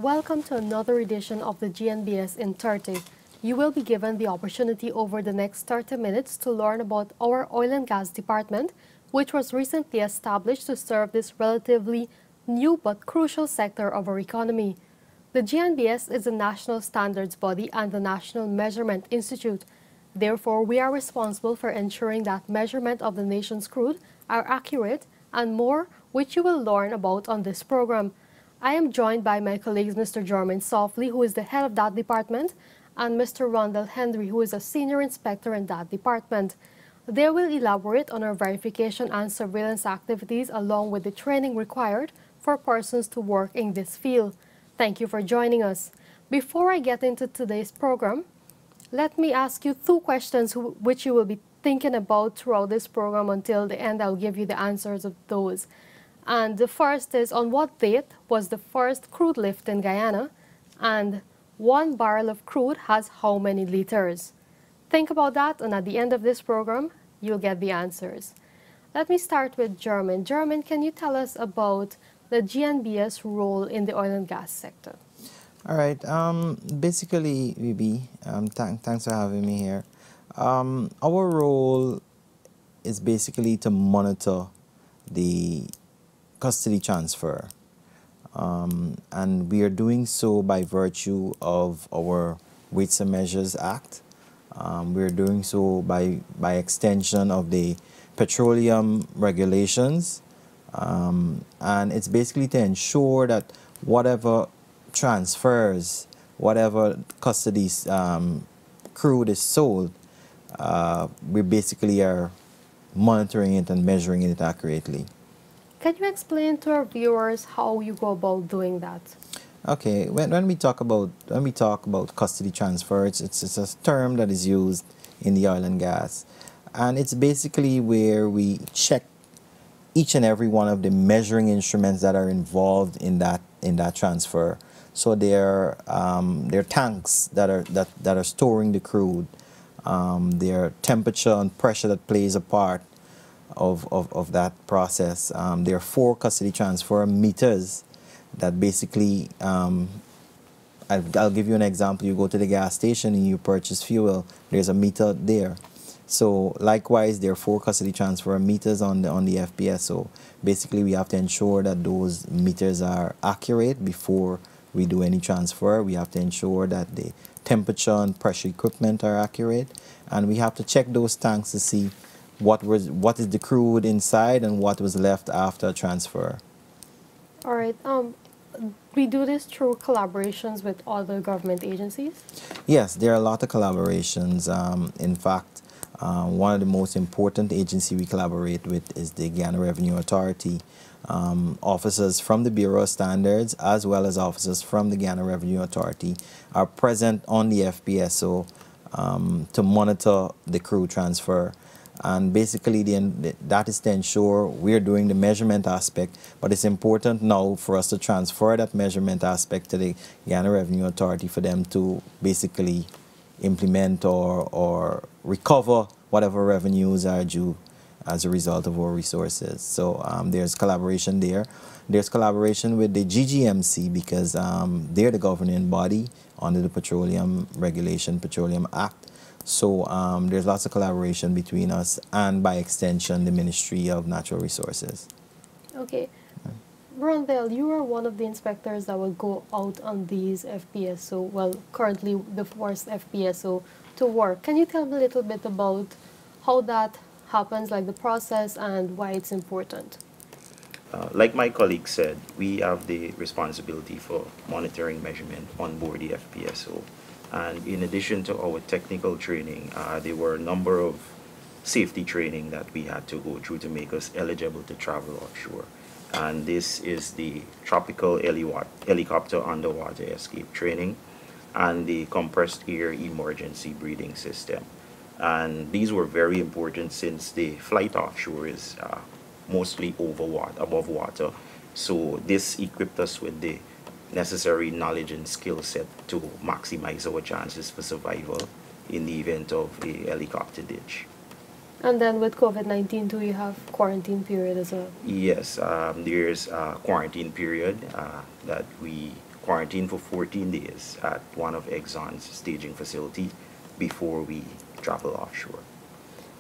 welcome to another edition of the GNBS in 30. You will be given the opportunity over the next 30 minutes to learn about our Oil and Gas Department, which was recently established to serve this relatively new but crucial sector of our economy. The GNBS is a national standards body and the National Measurement Institute. Therefore, we are responsible for ensuring that measurement of the nation's crude are accurate and more, which you will learn about on this program. I am joined by my colleagues Mr. Jermaine Softly, who is the head of that department, and Mr. Rondell Henry, who is a senior inspector in that department. They will elaborate on our verification and surveillance activities along with the training required for persons to work in this field. Thank you for joining us. Before I get into today's program, let me ask you two questions which you will be thinking about throughout this program until the end. I'll give you the answers of those. And the first is, on what date was the first crude lift in Guyana? And 1 barrel of crude has how many liters? Think about that, and at the end of this program, you'll get the answers. Let me start with Jermaine. Jermaine, can you tell us about the GNBS role in the oil and gas sector? All right. Basically, VB, thanks for having me here. Our role is basically to monitor the custody transfer, and we are doing so by virtue of our Weights and Measures Act. We are doing so by extension of the petroleum regulations, and it's basically to ensure that whatever transfers, whatever custody crude is sold, we basically are monitoring it and measuring it accurately. Can you explain to our viewers how you go about doing that? Okay, when we talk about custody transfer, it's a term that is used in the oil and gas, and it's basically where we check each and every one of the measuring instruments that are involved in that transfer. So they're tanks that are storing the crude, their temperature and pressure that plays a part of that process. There are 4 custody transfer meters that basically, I'll give you an example. You go to the gas station and you purchase fuel, there's a meter there. So likewise, there are 4 custody transfer meters on the FPS. So basically, we have to ensure that those meters are accurate before we do any transfer. We have to ensure that the temperature and pressure equipment are accurate, and we have to check those tanks to see what is the crude inside and what was left after transfer. All right. We do this through collaborations with other government agencies? Yes, there are a lot of collaborations. In fact, one of the most important agencies we collaborate with is the Guyana Revenue Authority. Officers from the Bureau of Standards as well as officers from the Guyana Revenue Authority are present on the FPSO to monitor the crude transfer. And basically, that is to ensure we're doing the measurement aspect, but it's important now for us to transfer that measurement aspect to the Guyana Revenue Authority for them to basically implement or recover whatever revenues are due as a result of our resources. So there's collaboration there. There's collaboration with the GGMC because they're the governing body under the Petroleum Regulation, Petroleum Act. So there's lots of collaboration between us and, by extension, the Ministry of Natural Resources. Okay. Rondell, you are one of the inspectors that will go out on these FPSO, well, currently the first FPSO to work. Can you tell me a little bit about how that happens, like the process and why it's important? Like my colleague said, we have the responsibility for monitoring measurement on board the FPSO. And in addition to our technical training, there were a number of safety training that we had to go through to make us eligible to travel offshore. And this is the tropical helicopter underwater escape training and the compressed air emergency breathing system. And these were very important since the flight offshore is mostly above water. So this equipped us with the necessary knowledge and skill set to maximize our chances for survival in the event of a helicopter ditch. And then with COVID-19 too, you have quarantine period as well? Yes, there's a quarantine period that we quarantine for 14 days at one of Exxon's staging facility before we travel offshore.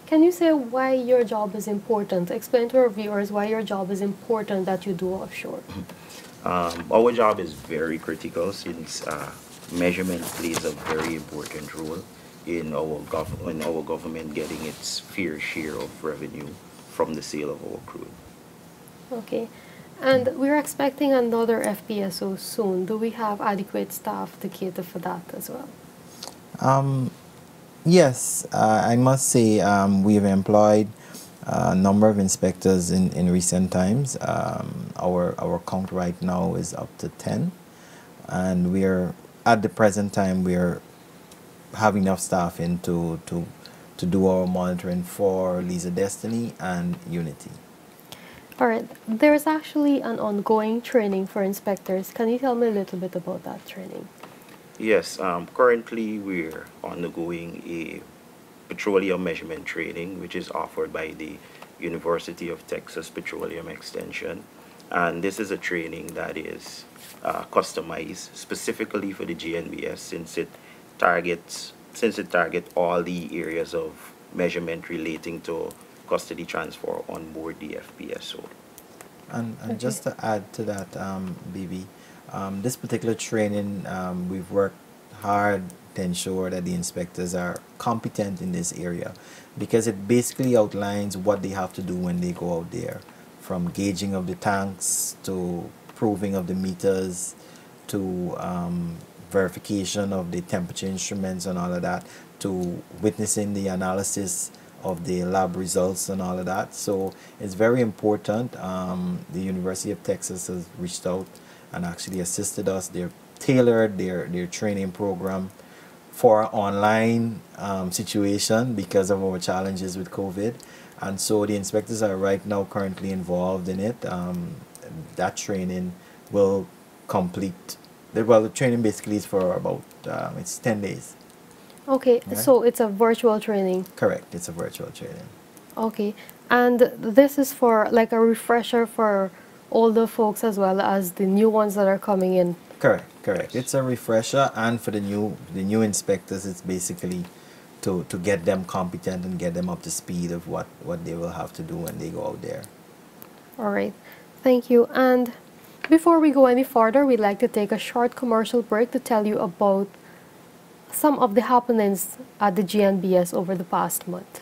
Can you say why your job is important? Explain to our viewers why your job is important that you do offshore. Our job is very critical since measurement plays a very important role in our government getting its fair share of revenue from the sale of our crude. Okay. And we're expecting another FPSO soon. Do we have adequate staff to cater for that as well? Yes, I must say we have employed a number of inspectors in recent times. Our count right now is up to 10, and we're at the present time we're have enough staff in to do our monitoring for Liza Destiny and Unity. All right. There's actually an ongoing training for inspectors. Can you tell me a little bit about that training? Yes, currently we're undergoing a petroleum measurement training which is offered by the University of Texas Petroleum Extension, and this is a training that is customized specifically for the GNBS since it targets all the areas of measurement relating to custody transfer on board the FPSO. And Okay. just to add to that, BB, this particular training, we've worked hard to ensure that the inspectors are competent in this area because it basically outlines what they have to do when they go out there, from gauging of the tanks to proving of the meters to verification of the temperature instruments and all of that, to witnessing the analysis of the lab results and all of that. So it's very important. The University of Texas has reached out and actually assisted us. They've tailored their training program for online situation because of our challenges with COVID. And so the inspectors are right now currently involved in it. That training will complete. Well, the training basically is for about, it's 10 days. Okay, Yeah. so it's a virtual training. Correct, it's a virtual training. Okay, and this is for like a refresher for older folks as well as the new ones that are coming in. Correct, correct. It's a refresher, and for the new inspectors, it's basically to get them competent and get them up to speed of what they will have to do when they go out there. All right, thank you. And before we go any further, we'd like to take a short commercial break to tell you about some of the happenings at the GNBS over the past month.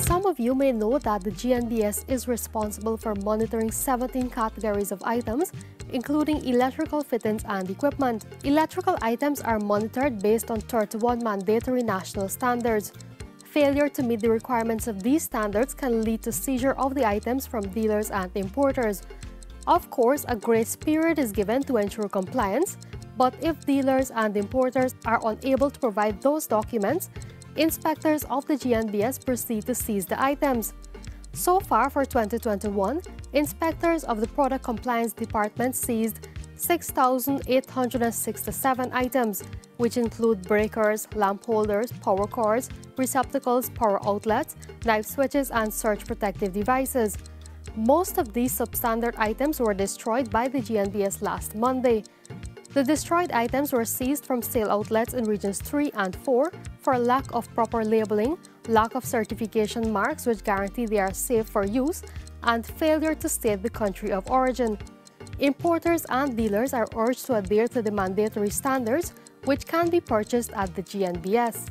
Some of you may know that the GNBS is responsible for monitoring 17 categories of items, including electrical fittings and equipment. Electrical items are monitored based on 31 mandatory national standards. Failure to meet the requirements of these standards can lead to seizure of the items from dealers and importers. Of course, a grace period is given to ensure compliance, but if dealers and importers are unable to provide those documents, inspectors of the GNBS proceed to seize the items. So far for 2021, inspectors of the Product Compliance Department seized 6,867 items, which include breakers, lamp holders, power cords, receptacles, power outlets, knife switches, and surge protective devices. Most of these substandard items were destroyed by the GNBS last Monday. The destroyed items were seized from sale outlets in Regions 3 and 4 for lack of proper labeling, lack of certification marks which guarantee they are safe for use, and failure to state the country of origin. Importers and dealers are urged to adhere to the mandatory standards, which can be purchased at the GNBS.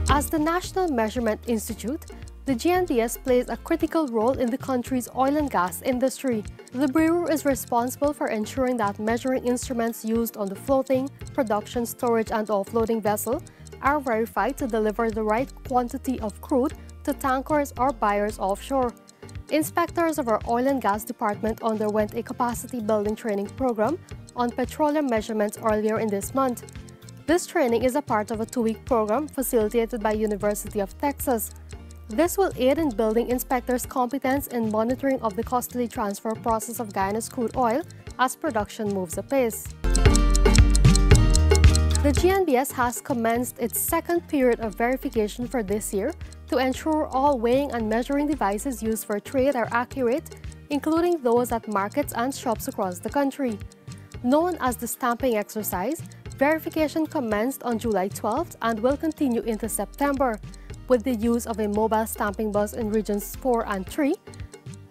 As the National Measurement Institute, the GNBS plays a critical role in the country's oil and gas industry. The Bureau is responsible for ensuring that measuring instruments used on the floating, production, storage, and offloading vessel are verified to deliver the right quantity of crude to tankers or buyers offshore. Inspectors of our Oil and Gas Department underwent a capacity building training program on petroleum measurements earlier in this month. This training is a part of a 2-week program facilitated by University of Texas. This will aid in building inspectors' competence in monitoring of the custody transfer process of Guyana's crude oil as production moves apace. The GNBS has commenced its second period of verification for this year to ensure all weighing and measuring devices used for trade are accurate, including those at markets and shops across the country. Known as the stamping exercise, verification commenced on July 12th and will continue into September, with the use of a mobile stamping bus in regions 4 and 3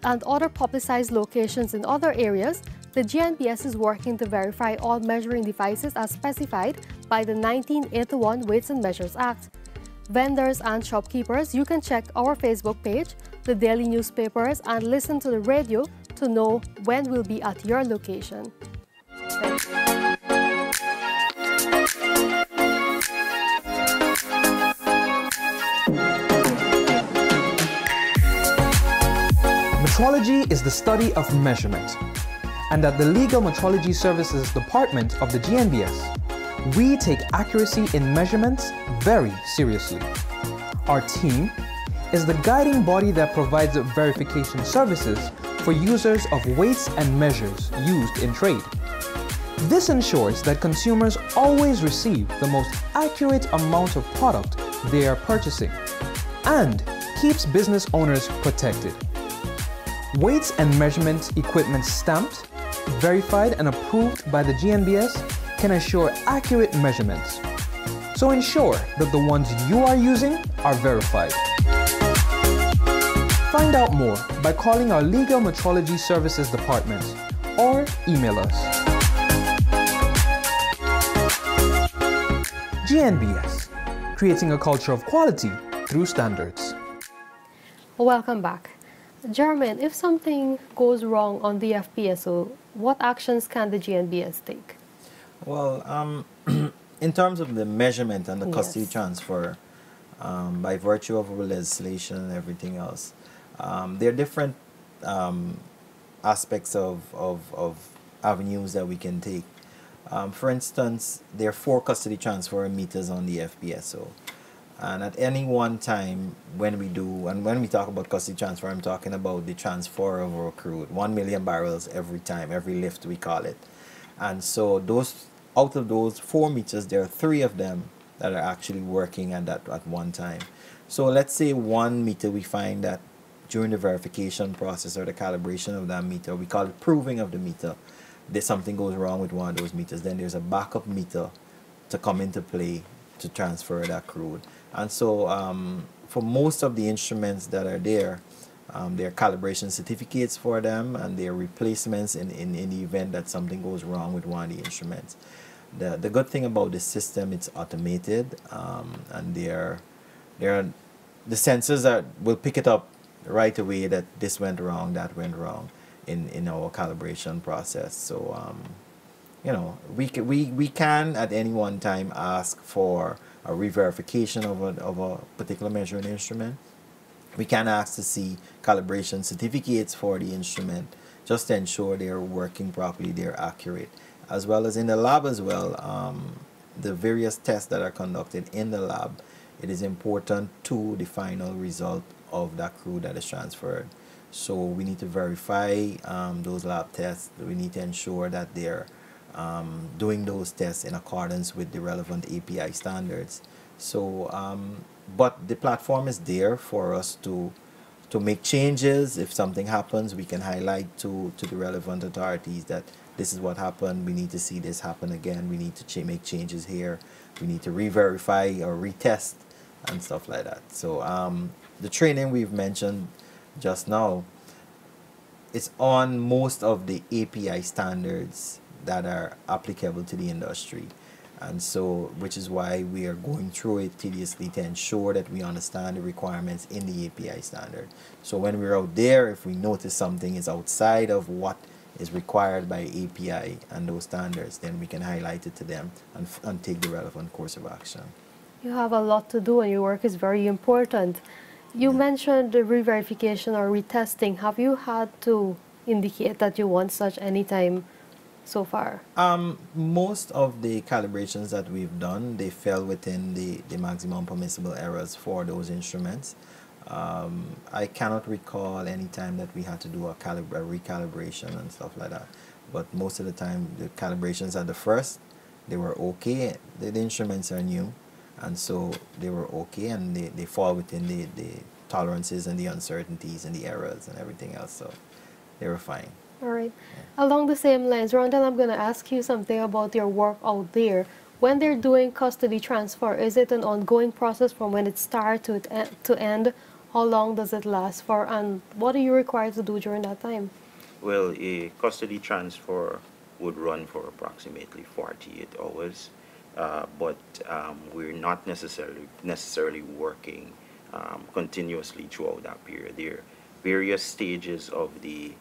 and other publicized locations in other areas. The GNBS is working to verify all measuring devices as specified by the 1981 Weights and Measures Act. Vendors and shopkeepers, you can check our Facebook page, the daily newspapers, and listen to the radio to know when we'll be at your location. Metrology is the study of measurement. And at the Legal Metrology Services Department of the GNBS, we take accuracy in measurements very seriously. Our team is the guiding body that provides verification services for users of weights and measures used in trade. This ensures that consumers always receive the most accurate amount of product they are purchasing and keeps business owners protected. Weights and measurement equipment stamped, verified and approved by the GNBS can assure accurate measurements. So ensure that the ones you are using are verified. Find out more by calling our Legal Metrology Services Department or email us. GNBS, creating a culture of quality through standards. Welcome back. Jermaine, if something goes wrong on the FPSO, what actions can the GNBS take? Well, in terms of the measurement and the custody transfer, by virtue of legislation and everything else, there are different aspects of avenues that we can take. For instance, there are 4 custody transfer meters on the FPSO. And at any one time, when we talk about custody transfer, I'm talking about the transfer of our crude, 1 million barrels every time, every lift we call it. And so out of those 4 meters, there are 3 of them that are actually working at one time. So let's say 1 meter, we find that during the verification process or the calibration of that meter, we call it proving of the meter, there's something goes wrong with one of those meters, then there's a backup meter to come into play to transfer that crude. And so for most of the instruments that are there are calibration certificates for them, and there are replacements in the event that something goes wrong with one of the instruments. The good thing about this system, it's automated, and the sensors will pick it up right away that this went wrong, that went wrong in our calibration process. So you know, we can at any one time ask for a re-verification of a particular measuring instrument. We can ask to see calibration certificates for the instrument just to ensure they're working properly, they're accurate. As well as in the lab as well, the various tests that are conducted in the lab, it is important to the final result of that crude that is transferred. So we need to verify those lab tests. We need to ensure that they're doing those tests in accordance with the relevant API standards. So, but the platform is there for us to make changes. If something happens, we can highlight to the relevant authorities that this is what happened. We need to see this happen again. We need to make changes here. We need to re-verify or retest and stuff like that. So the training we've mentioned just now, it's on most of the API standards that are applicable to the industry. And so, which is why we are going through it tediously to ensure that we understand the requirements in the API standard. So when we're out there, if we notice something is outside of what is required by API and those standards, then we can highlight it to them and take the relevant course of action. You have a lot to do and your work is very important. You mentioned the re-verification or retesting. Have you had to indicate that you want such anytime so far? Most of the calibrations that we've done, they fell within the maximum permissible errors for those instruments. I cannot recall any time that we had to do a recalibration and stuff like that. But most of the time, the calibrations are the first, they were okay. The instruments are new, and so they were okay, and they fall within the tolerances and the uncertainties and the errors and everything else, so they were fine. All right. Along the same lines, Rondell, I'm going to ask you something about your work out there. When they're doing custody transfer, is it an ongoing process from when it starts to end? How long does it last for, and what are you required to do during that time? Well, a custody transfer would run for approximately 48 hours, but we're not necessarily working continuously throughout that period. There are various stages of the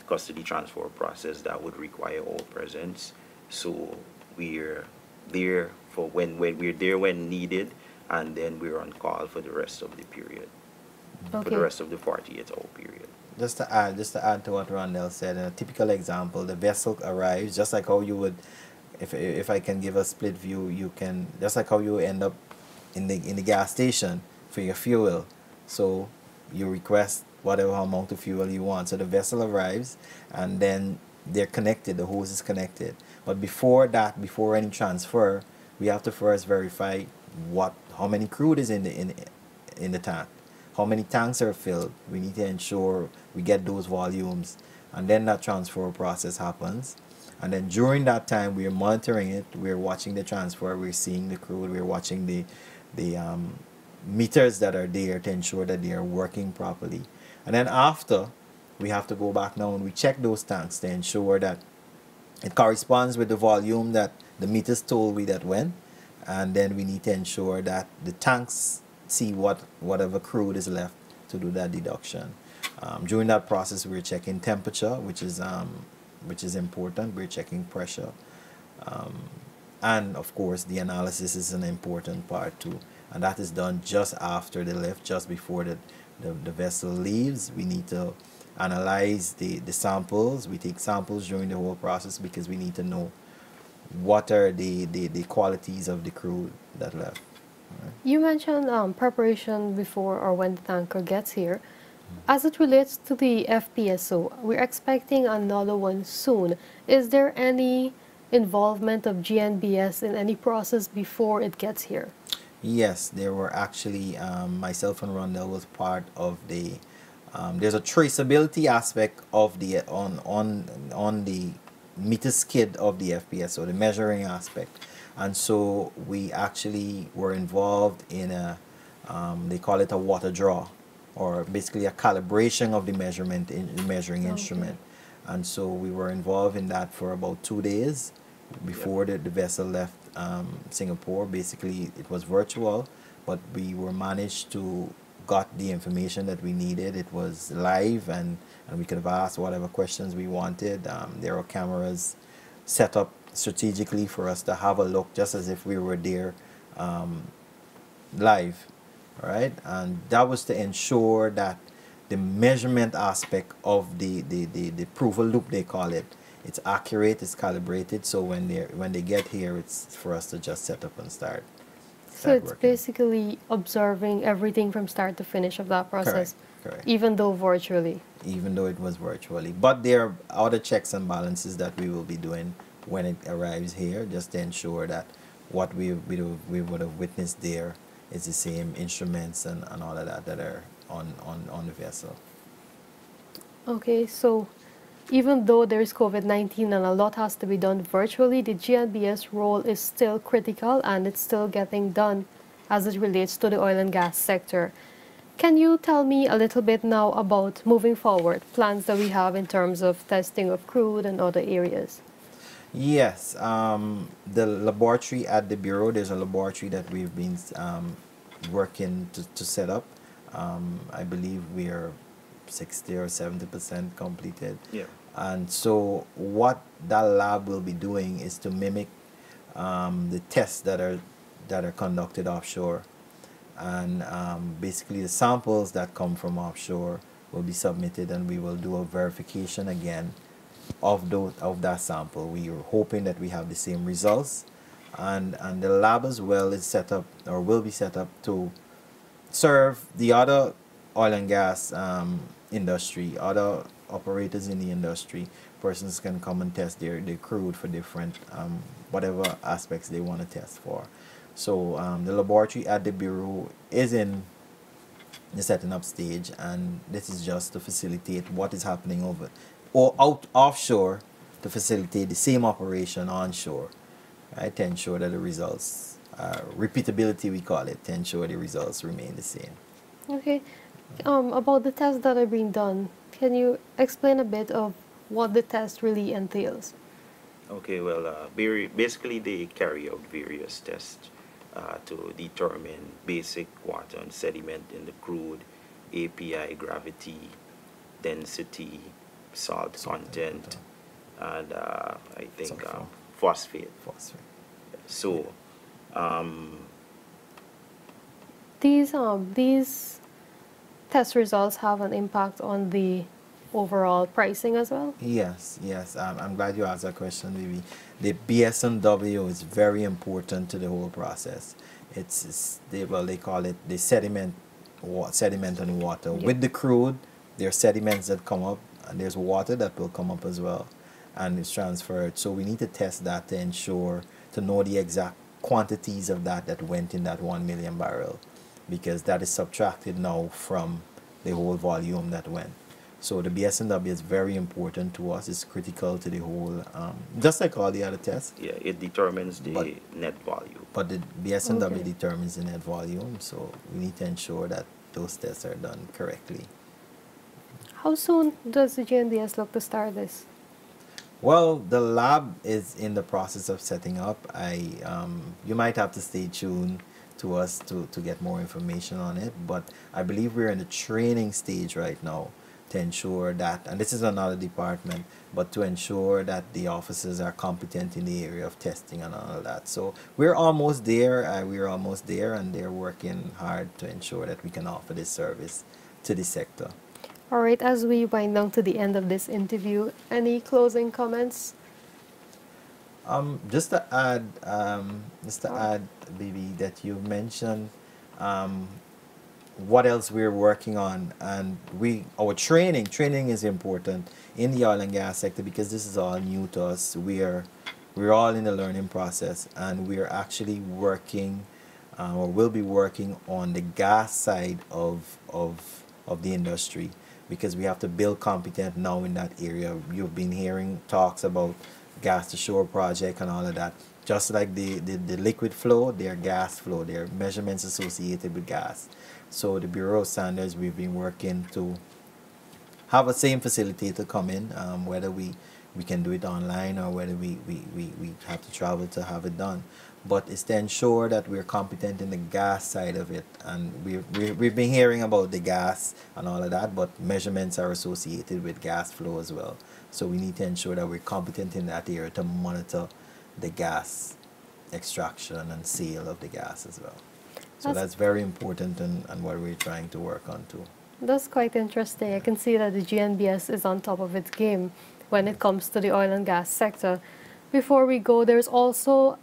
custody transfer process that would require our presence. So we're there for when we're there when needed, and then we're on call for the rest of the period, for the Okay. rest of the 48-hour period. Just to add to what Rondell said, a typical example, the vessel arrives just like how you would, if I can give a split view, you can, just like how you end up in the gas station for your fuel. So you request whatever amount of fuel you want. So the vessel arrives, and then they're connected, the hose is connected. But before that, before any transfer, we have to first verify how many crude is in the tank, how many tanks are filled. We need to ensure we get those volumes, and then that transfer process happens. And then during that time, we are monitoring it, we're watching the transfer, we're seeing the crude, we're watching the meters that are there to ensure that they are working properly. And then after, we have to go back now and we check those tanks to ensure that it corresponds with the volume that the meters told we that went. And then we need to ensure that the tanks see whatever crude is left to do that deduction. During that process, we're checking temperature, which is important. We're checking pressure, and of course, the analysis is an important part too. And that is done just after the lift, just before the vessel leaves. We need to analyze the samples. We take samples during the whole process because we need to know what are the qualities of the crude that left. Right. You mentioned preparation before or when the tanker gets here. As it relates to the FPSO, we're expecting another one soon. Is there any involvement of GNBS in any process before it gets here? Yes, there were actually, myself and Rondell was part of there's a traceability aspect of on the meter skid of the FPSO, the measuring aspect. And so we actually were involved in they call it a water draw, or basically a calibration of the measuring instrument. And so we were involved in that for about 2 days before the vessel left Singapore. Basically, it was virtual, but we were managed to got the information that we needed. It was live, and we could have asked whatever questions we wanted. There were cameras set up strategically for us to have a look, just as if we were there live. Right, and that was to ensure that the measurement aspect of the approval loop, they call it, it's accurate, it's calibrated, so when they get here, it's for us to just set up and start So it's working. basically observing everything from start to finish of that process, Correct. even though virtually. Even though it was virtually, but there are other checks and balances that we will be doing when it arrives here, just to ensure that what we would have witnessed there is the same instruments and all of that are on the vessel. Okay, so even though there is COVID-19 and a lot has to be done virtually, the GNBS role is still critical and it's still getting done as it relates to the oil and gas sector. Can you tell me a little bit now about moving forward, plans that we have in terms of testing of crude and other areas? Yes, the laboratory at the Bureau, there's a laboratory that we've been working to set up. I believe we are 60 or 70% completed. Yeah. And so what that lab will be doing is to mimic the tests that are conducted offshore. And basically the samples that come from offshore will be submitted, and we will do a verification again of that sample. We are hoping that we have the same results, and the lab as well is set up, or will be set up, to serve the other oil and gas industry, other operators in the industry. Persons can come and test their crude for different whatever aspects they want to test for. So the laboratory at the Bureau is in the setting up stage, and this is just to facilitate what is happening over or offshore, to facilitate the same operation onshore, right, to ensure that the results, repeatability we call it, to ensure the results remain the same. Okay. About the tests that are being done, can you explain a bit of what the test really entails? Okay, well, basically they carry out various tests to determine basic water and sediment in the crude, API, gravity, density, salt content, and I think phosphate. So these test results have an impact on the overall pricing as well? Yes, yes. I'm glad you asked that question, Vivi. The BS&W is very important to the whole process. They call it the sediment and water. Yeah. With the crude, there are sediments that come up, and there's water that will come up as well, and it's transferred. So we need to test that to ensure, to know the exact quantities of that went in that 1 million barrel, because that is subtracted now from the whole volume that went. So the BS&W is very important to us. It's critical to the whole, just like all the other tests. yeah, it determines the net value. But the BS&W Okay. determines the net volume, so we need to ensure that those tests are done correctly. How soon does the GNBS look to start this? Well, the lab is in the process of setting up. You might have to stay tuned to us to get more information on it, but I believe we're in the training stage right now to ensure that, and this is another department, but to ensure that the officers are competent in the area of testing and all of that. So we're almost there, and they're working hard to ensure that we can offer this service to the sector. All right, as we wind down to the end of this interview, any closing comments? Just to add, Bibi, that you mentioned what else we're working on, and our training is important in the oil and gas sector, because this is all new to us. We're all in the learning process, and we're actually working or will be working on the gas side of the industry, because we have to build competence now in that area. You've been hearing talks about gas to shore project and all of that. Just like the liquid flow, their gas flow, their measurements associated with gas. So the Bureau of Standards, we've been working to have a same facilitator come in, whether we can do it online or whether we have to travel to have it done. But it's to ensure that we're competent in the gas side of it. And we've been hearing about the gas and all of that, but measurements are associated with gas flow as well. So we need to ensure that we're competent in that area to monitor the gas extraction and sale of the gas as well. So that's very important, and what we're trying to work on too. That's quite interesting. I can see that the GNBS is on top of its game when it comes to the oil and gas sector. Before we go, there's also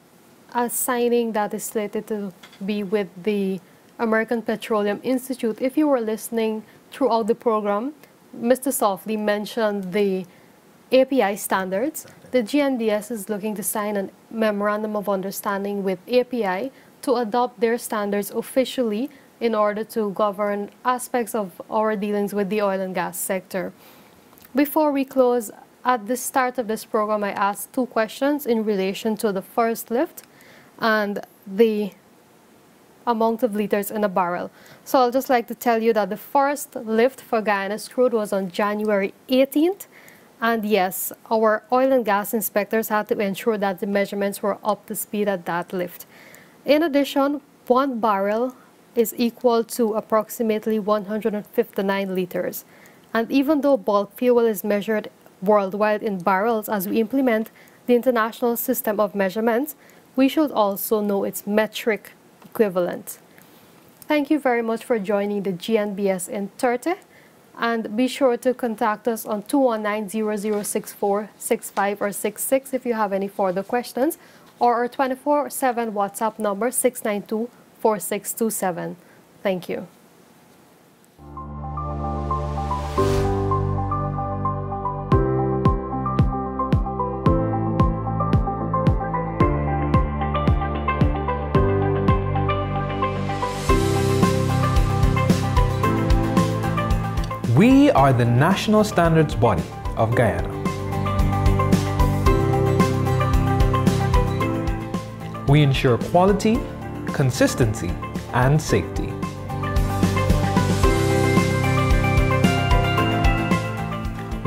a signing that is slated to be with the American Petroleum Institute. If you were listening throughout the program, Mr. Softly mentioned the API standards. The GNBS is looking to sign a memorandum of understanding with API to adopt their standards officially in order to govern aspects of our dealings with the oil and gas sector. Before we close, at the start of this program, I asked 2 questions in relation to the first lift and the amount of liters in a barrel. So I'll just like to tell you that the first lift for Guyana's crude was on January 18th. And yes, our oil and gas inspectors had to ensure that the measurements were up to speed at that lift. In addition, 1 barrel is equal to approximately 159 liters. And even though bulk fuel is measured worldwide in barrels as we implement the international system of measurements, we should also know its metric equivalent. Thank you very much for joining the GNBS in 30. And be sure to contact us on 219-0064-65 or 66 if you have any further questions, or our 24/7 WhatsApp number 692-4627. Thank you. We are the national standards body of Guyana. We ensure quality, consistency, and safety.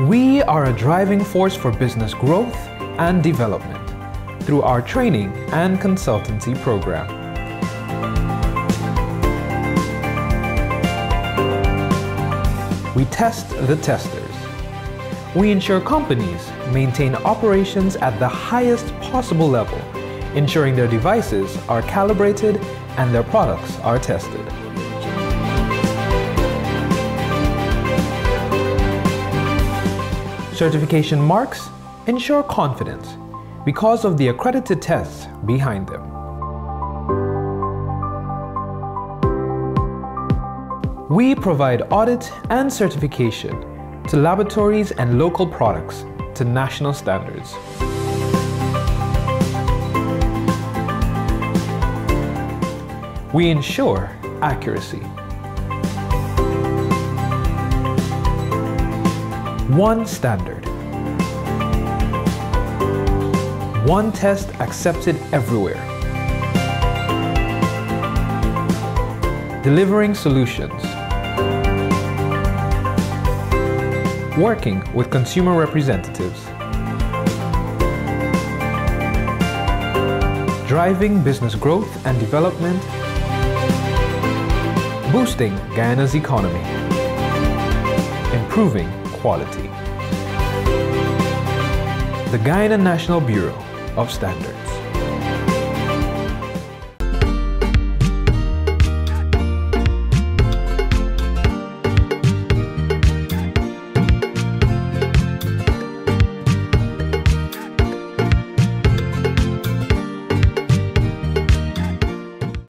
We are a driving force for business growth and development through our training and consultancy program. We test the testers. We ensure companies maintain operations at the highest possible level, ensuring their devices are calibrated and their products are tested. Certification marks ensure confidence because of the accredited tests behind them. We provide audit and certification to laboratories and local products to national standards. We ensure accuracy. One standard. One test accepted everywhere. Delivering solutions. Working with consumer representatives. Driving business growth and development. Boosting Guyana's economy. Improving quality. The Guyana National Bureau of Standards.